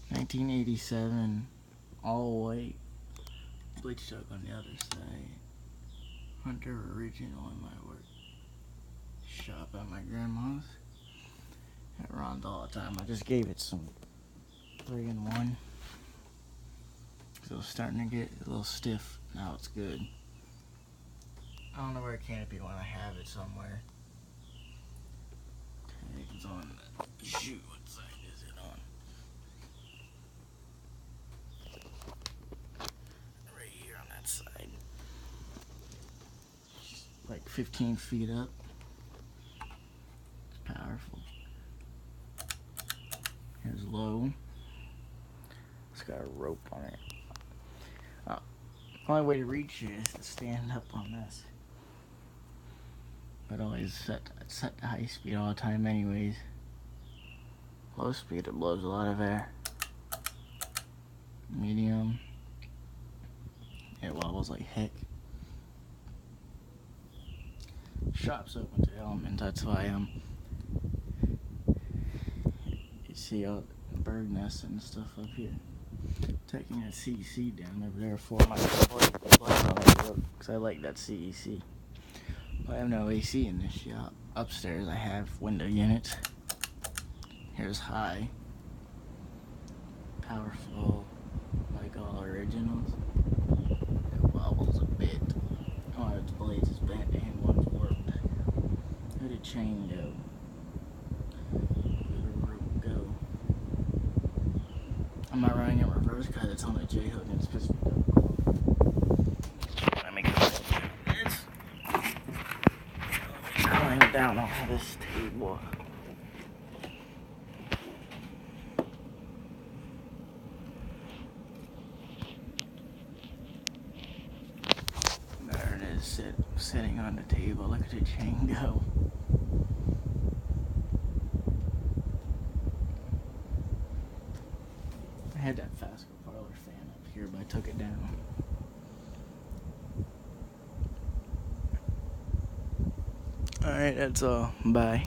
1987, all white. Bleach Duck on the other side. Hunter original in my work shop at my grandma's. It runs all the time. I just gave it some 3-in-1. So it's starting to get a little stiff. Now it's good. I don't know where it can't be when I have it somewhere. Okay, it's on the shoe. What side is it on? Right here on that side. Like 15 feet up. It's powerful. Here's low. It's got a rope on it. The only way to reach it is to stand up on this. But always set to high speed all the time anyways. Low speed, it blows a lot of air. Medium, it wobbles like heck. Shop's open to elements, that's why you see all the bird nests and stuff up here. Taking that CEC down over there for my because I like that CEC. I have no AC in this shop. Upstairs I have window units. Here's high. Powerful, like all originals. It wobbles a bit. One of its blades is bent and one's warped. Where did chain go? Where did rope go? I'm not running it reverse because it's on a J-hook and it's pissed me off. Let me go this. Going down off this table. There it is, sitting on the table. Look at the chain go. I had that Fasco parlor fan up here, but I took it down. Alright, that's all. Bye.